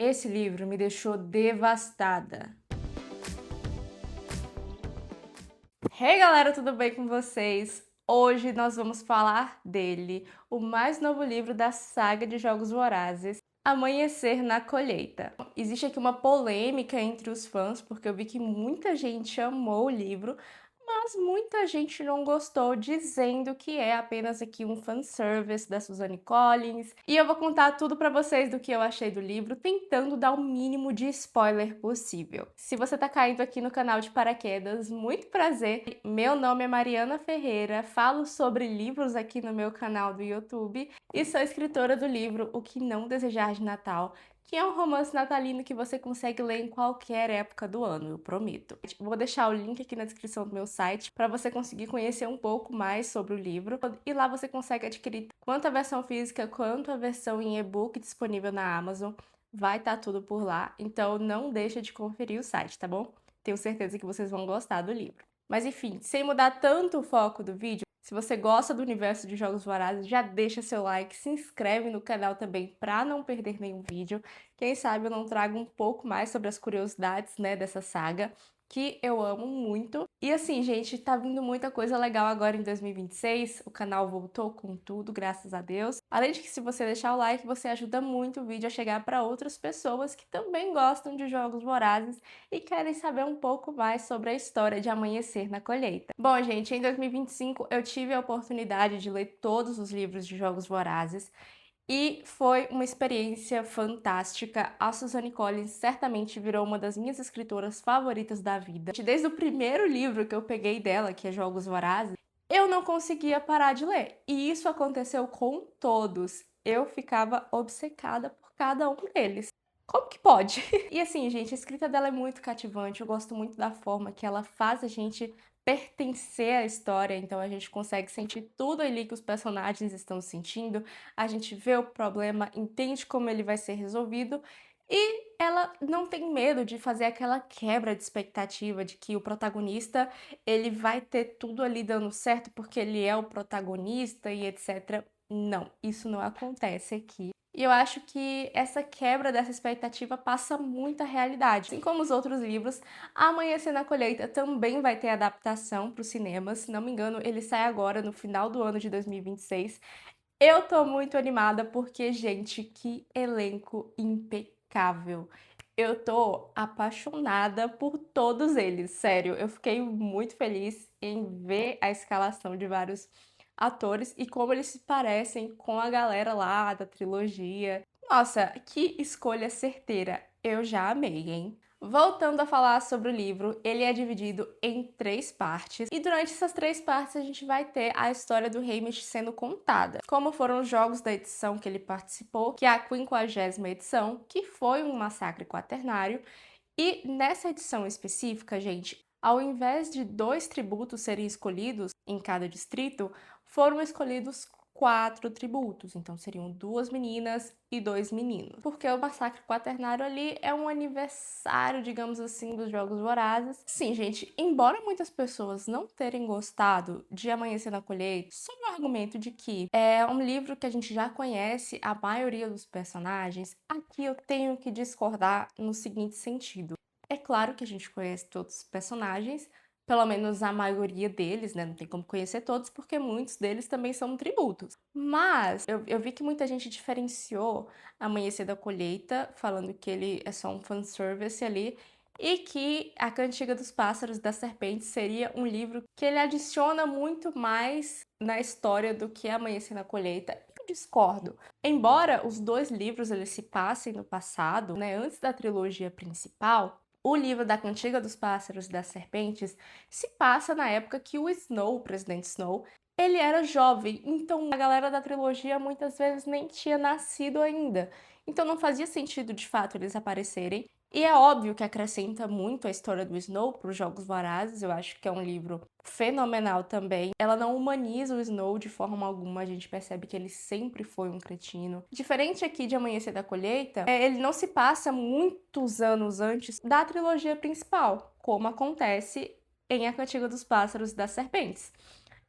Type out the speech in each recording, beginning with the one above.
Esse livro me deixou devastada. Hey galera, tudo bem com vocês? Hoje nós vamos falar dele, o mais novo livro da saga de Jogos Vorazes, Amanhecer na Colheita. Existe aqui uma polêmica entre os fãs, porque eu vi que muita gente amou o livro, mas muita gente não gostou, dizendo que é apenas aqui um fanservice da Suzanne Collins. E eu vou contar tudo pra vocês do que eu achei do livro, tentando dar o mínimo de spoiler possível. Se você tá caindo aqui no canal de paraquedas, muito prazer. Meu nome é Mariana Ferreira, falo sobre livros aqui no meu canal do YouTube e sou escritora do livro O Que Não Desejar de Natal, que é um romance natalino que você consegue ler em qualquer época do ano, eu prometo. Vou deixar o link aqui na descrição do meu site para você conseguir conhecer um pouco mais sobre o livro, e lá você consegue adquirir tanto a versão física quanto a versão em e-book disponível na Amazon. Vai estar tudo por lá, então não deixa de conferir o site, tá bom? Tenho certeza que vocês vão gostar do livro. Mas enfim, sem mudar tanto o foco do vídeo, se você gosta do universo de Jogos Vorazes, já deixa seu like, se inscreve no canal também para não perder nenhum vídeo. Quem sabe eu não trago um pouco mais sobre as curiosidades, né, dessa saga, que eu amo muito. E assim, gente, tá vindo muita coisa legal agora em 2026, o canal voltou com tudo, graças a Deus. Além de que, se você deixar o like, você ajuda muito o vídeo a chegar para outras pessoas que também gostam de Jogos Vorazes e querem saber um pouco mais sobre a história de Amanhecer na Colheita. Bom, gente, em 2025 eu tive a oportunidade de ler todos os livros de Jogos Vorazes e foi uma experiência fantástica. A Suzanne Collins certamente virou uma das minhas escritoras favoritas da vida. Desde o primeiro livro que eu peguei dela, que é Jogos Vorazes, eu não conseguia parar de ler. E isso aconteceu com todos. Eu ficava obcecada por cada um deles. Como que pode? E assim, gente, a escrita dela é muito cativante. Eu gosto muito da forma que ela faz a gente pertencer à história, então a gente consegue sentir tudo ali que os personagens estão sentindo, a gente vê o problema, entende como ele vai ser resolvido, e ela não tem medo de fazer aquela quebra de expectativa de que o protagonista, ele vai ter tudo ali dando certo porque ele é o protagonista e etc. Não, isso não acontece aqui. E eu acho que essa quebra dessa expectativa passa muita realidade. Assim como os outros livros, Amanhecer na Colheita também vai ter adaptação para os cinemas. Se não me engano, ele sai agora no final do ano de 2026. Eu tô muito animada porque, gente, que elenco impecável. Eu tô apaixonada por todos eles, sério. Eu fiquei muito feliz em ver a escalação de vários atores e como eles se parecem com a galera lá da trilogia. Nossa, que escolha certeira. Eu já amei, hein? Voltando a falar sobre o livro, ele é dividido em 3 partes, e durante essas 3 partes a gente vai ter a história do Haymitch sendo contada, como foram os jogos da edição que ele participou, que é a 50ª edição, que foi um massacre quaternário, e nessa edição específica, gente, ao invés de 2 tributos serem escolhidos em cada distrito, foram escolhidos 4 tributos, então seriam 2 meninas e 2 meninos. Porque o massacre quaternário ali é um aniversário, digamos assim, dos Jogos Vorazes. Sim, gente, embora muitas pessoas não terem gostado de Amanhecer na Colheita, sob o argumento de que é um livro que a gente já conhece a maioria dos personagens, aqui eu tenho que discordar no seguinte sentido. É claro que a gente conhece todos os personagens, pelo menos a maioria deles, né? Não tem como conhecer todos, porque muitos deles também são tributos. Mas eu vi que muita gente diferenciou Amanhecer da Colheita, falando que ele é só um fanservice ali, e que A Cantiga dos Pássaros e das Serpentes seria um livro que ele adiciona muito mais na história do que Amanhecer na Colheita. Eu discordo. Embora os 2 livros eles se passem no passado, né, antes da trilogia principal, o livro da Cantiga dos Pássaros e das Serpentes se passa na época que o Snow, o presidente Snow, ele era jovem, então a galera da trilogia muitas vezes nem tinha nascido ainda. Então não fazia sentido de fato eles aparecerem. E é óbvio que acrescenta muito a história do Snow para os Jogos Vorazes, eu acho que é um livro fenomenal também. Ela não humaniza o Snow de forma alguma, a gente percebe que ele sempre foi um cretino. Diferente aqui de Amanhecer da Colheita, ele não se passa muitos anos antes da trilogia principal, como acontece em A Cantiga dos Pássaros e das Serpentes.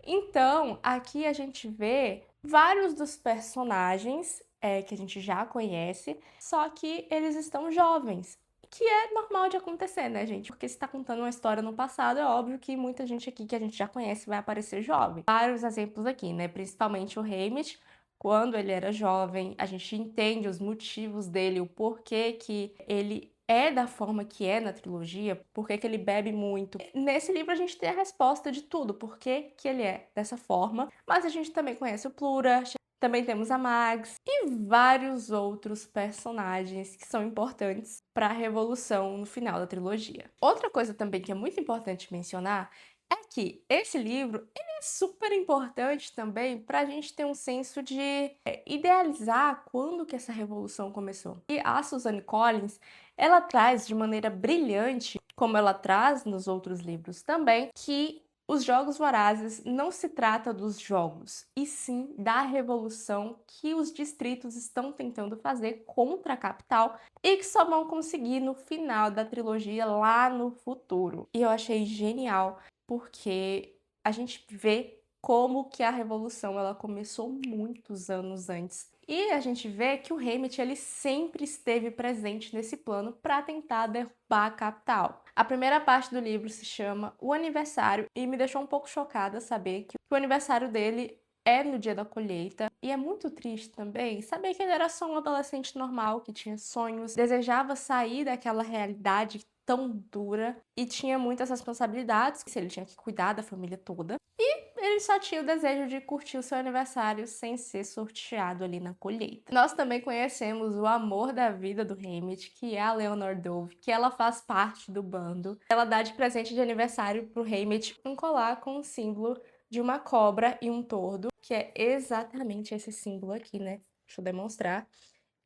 Então, aqui a gente vê vários dos personagens que a gente já conhece, só que eles estão jovens. Que é normal de acontecer, né, gente? Porque se tá contando uma história no passado, é óbvio que muita gente aqui que a gente já conhece vai aparecer jovem. Vários exemplos aqui, né? Principalmente o Haymitch, quando ele era jovem, a gente entende os motivos dele, o porquê que ele é da forma que é na trilogia, porquê que ele bebe muito. Nesse livro a gente tem a resposta de tudo, porquê que ele é dessa forma, mas a gente também conhece o Plura, também temos a Mags e vários outros personagens que são importantes para a revolução no final da trilogia. Outra coisa também que é muito importante mencionar é que esse livro ele é super importante também para a gente ter um senso de idealizar quando que essa revolução começou. E a Suzanne Collins, ela traz de maneira brilhante, como ela traz nos outros livros também, que os Jogos Vorazes não se trata dos jogos, e sim da revolução que os distritos estão tentando fazer contra a capital e que só vão conseguir no final da trilogia lá no futuro. E eu achei genial porque a gente vê como que a revolução ela começou muitos anos antes. E a gente vê que o Haymitch ele sempre esteve presente nesse plano para tentar derrubar a capital. A primeira parte do livro se chama O Aniversário e me deixou um pouco chocada saber que o aniversário dele é no dia da colheita. E é muito triste também saber que ele era só um adolescente normal, que tinha sonhos, desejava sair daquela realidade tão dura e tinha muitas responsabilidades, que ele tinha que cuidar da família toda. E ele só tinha o desejo de curtir o seu aniversário sem ser sorteado ali na colheita. Nós também conhecemos o amor da vida do Haymitch, que é a Leonor Dove, que ela faz parte do bando. Ela dá de presente de aniversário pro Haymitch um colar com um símbolo de uma cobra e um tordo, que é exatamente esse símbolo aqui, né? Deixa eu demonstrar.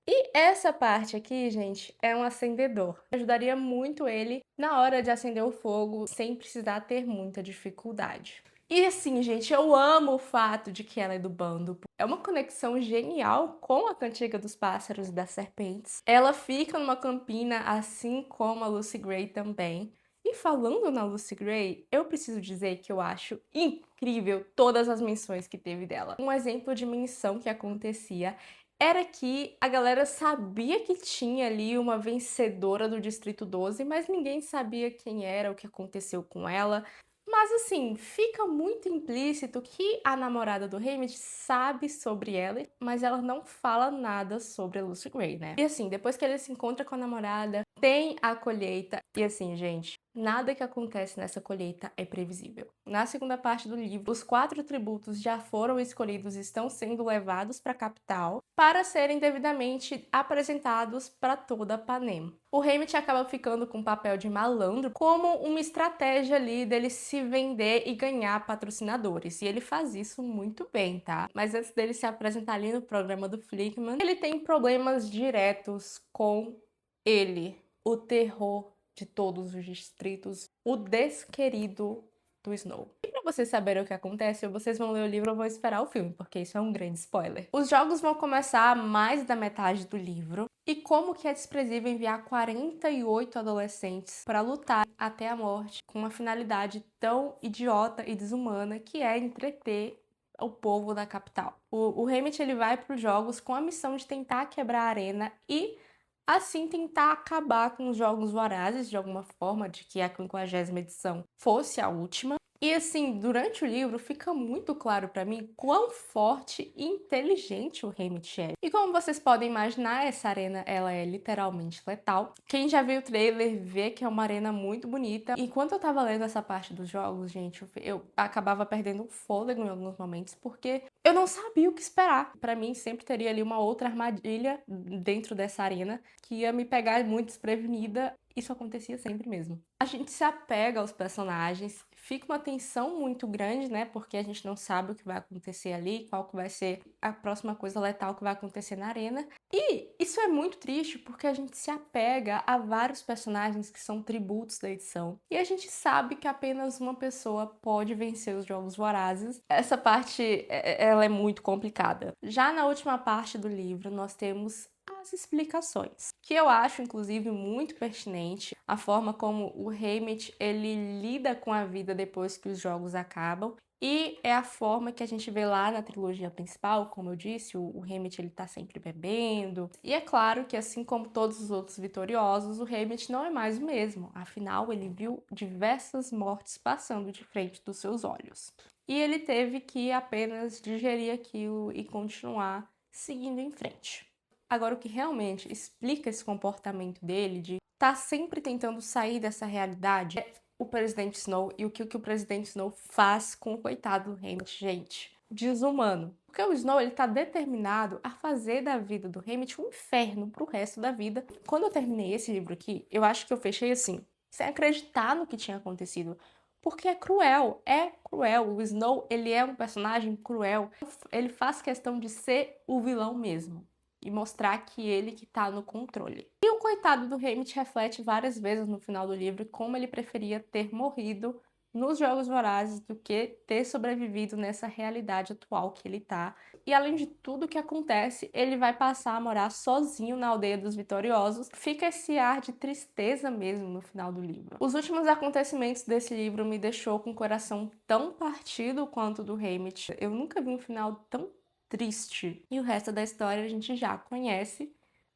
E essa parte aqui, gente, é um acendedor. Ajudaria muito ele na hora de acender o fogo sem precisar ter muita dificuldade. E assim, gente, eu amo o fato de que ela é do bando. É uma conexão genial com a Cantiga dos Pássaros e das Serpentes. Ela fica numa campina, assim como a Lucy Gray também. E falando na Lucy Gray, eu preciso dizer que eu acho incrível todas as menções que teve dela. Um exemplo de menção que acontecia era que a galera sabia que tinha ali uma vencedora do Distrito 12, mas ninguém sabia quem era, o que aconteceu com ela. Mas assim, fica muito implícito que a namorada do Haymitch sabe sobre ela, mas ela não fala nada sobre a Lucy Gray, né? E assim, depois que ele se encontra com a namorada, tem a colheita. E assim, gente, nada que acontece nessa colheita é previsível. Na segunda parte do livro, os 4 tributos já foram escolhidos e estão sendo levados para a capital para serem devidamente apresentados para toda a Panem. O Haymitch acaba ficando com o papel de malandro como uma estratégia ali dele se vender e ganhar patrocinadores. E ele faz isso muito bem, tá? Mas antes dele se apresentar ali no programa do Flickman, ele tem problemas diretos com ele, o terror de todos os distritos, o desquerido do Snow. E pra vocês saberem o que acontece, ou vocês vão ler o livro ou vão esperar o filme, porque isso é um grande spoiler. Os jogos vão começar mais da metade do livro, e como que é desprezível enviar 48 adolescentes para lutar até a morte com uma finalidade tão idiota e desumana que é entreter o povo da capital. O Haymitch ele vai para os jogos com a missão de tentar quebrar a arena e assim tentar acabar com os Jogos Vorazes de alguma forma, de que a 50ª edição fosse a última. E assim, durante o livro fica muito claro para mim quão forte e inteligente o Haymitch é. E como vocês podem imaginar, essa arena ela é literalmente letal. Quem já viu o trailer vê que é uma arena muito bonita. Enquanto eu tava lendo essa parte dos jogos, gente, eu acabava perdendo o fôlego em alguns momentos, porque eu não sabia o que esperar. Para mim, sempre teria ali uma outra armadilha dentro dessa arena que ia me pegar muito desprevenida. Isso acontecia sempre mesmo. A gente se apega aos personagens, fica uma tensão muito grande, né? Porque a gente não sabe o que vai acontecer ali, qual que vai ser a próxima coisa letal que vai acontecer na arena. E isso é muito triste porque a gente se apega a vários personagens que são tributos da edição. E a gente sabe que apenas uma pessoa pode vencer os Jogos Vorazes. Essa parte, ela é muito complicada. Já na última parte do livro, nós temos as explicações, que eu acho inclusive muito pertinente a forma como o Haymitch ele lida com a vida depois que os jogos acabam E é a forma que a gente vê lá na trilogia principal, como eu disse, o Hamlet ele tá sempre bebendo. E é claro que assim como todos os outros vitoriosos, o Hamlet não é mais o mesmo. Afinal, ele viu diversas mortes passando de frente dos seus olhos. E ele teve que apenas digerir aquilo e continuar seguindo em frente. Agora, o que realmente explica esse comportamento dele de estar sempre tentando sair dessa realidade é o presidente Snow e o que o presidente Snow faz com o coitado do Hamlet, gente. Desumano. Porque o Snow, ele tá determinado a fazer da vida do Hamlet um inferno pro resto da vida. Quando eu terminei esse livro aqui, eu acho que eu fechei assim, sem acreditar no que tinha acontecido. Porque é cruel, é cruel. O Snow, ele é um personagem cruel. Ele faz questão de ser o vilão mesmo e mostrar que ele que tá no controle. E o coitado do Hamlet reflete várias vezes no final do livro como ele preferia ter morrido nos Jogos Vorazes do que ter sobrevivido nessa realidade atual que ele tá. E além de tudo que acontece, ele vai passar a morar sozinho na Aldeia dos Vitoriosos. Fica esse ar de tristeza mesmo no final do livro. Os últimos acontecimentos desse livro me deixou com o coração tão partido quanto o do Hamlet. Eu nunca vi um final tão triste. E o resto da história a gente já conhece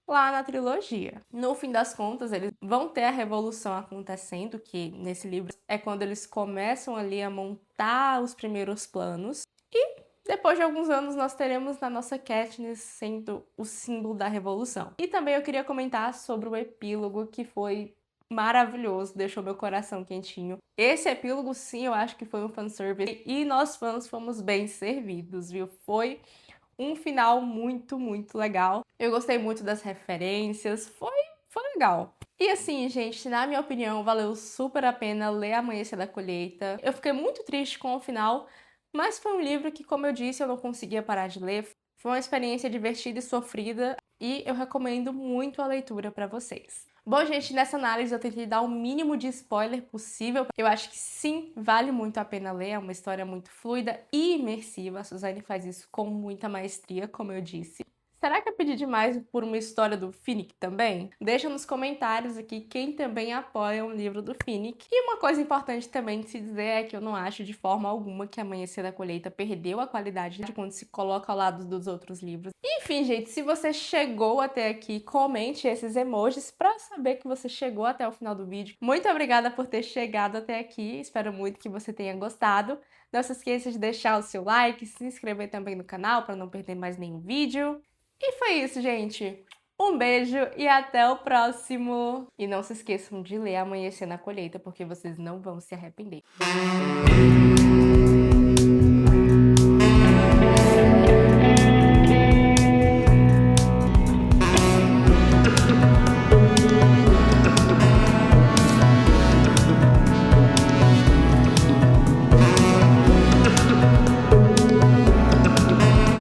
lá na trilogia. No fim das contas, eles vão ter a revolução acontecendo, que nesse livro é quando eles começam ali a montar os primeiros planos. E depois de alguns anos nós teremos a nossa Katniss sendo o símbolo da revolução. E também eu queria comentar sobre o epílogo, que foi maravilhoso, deixou meu coração quentinho. Esse epílogo, sim, eu acho que foi um fanservice e nós fãs fomos bem servidos, viu? Foi um final muito, muito legal. Eu gostei muito das referências, foi legal. E assim, gente, na minha opinião, valeu super a pena ler Amanhecer da Colheita. Eu fiquei muito triste com o final, mas foi um livro que, como eu disse, eu não conseguia parar de ler. Foi uma experiência divertida e sofrida e eu recomendo muito a leitura para vocês. Bom, gente, nessa análise eu tentei dar o mínimo de spoiler possível. Eu acho que sim, vale muito a pena ler, é uma história muito fluida e imersiva. A Suzanne faz isso com muita maestria, como eu disse. Será que eu pedi demais por uma história do Finnick também? Deixa nos comentários aqui quem também apoia um livro do Finnick. E uma coisa importante também de se dizer é que eu não acho de forma alguma que Amanhecer da Colheita perdeu a qualidade de quando se coloca ao lado dos outros livros. Enfim, gente, se você chegou até aqui, comente esses emojis para saber que você chegou até o final do vídeo. Muito obrigada por ter chegado até aqui, espero muito que você tenha gostado. Não se esqueça de deixar o seu like, se inscrever também no canal para não perder mais nenhum vídeo. E foi isso, gente. Um beijo e até o próximo! E não se esqueçam de ler Amanhecer na Colheita, porque vocês não vão se arrepender.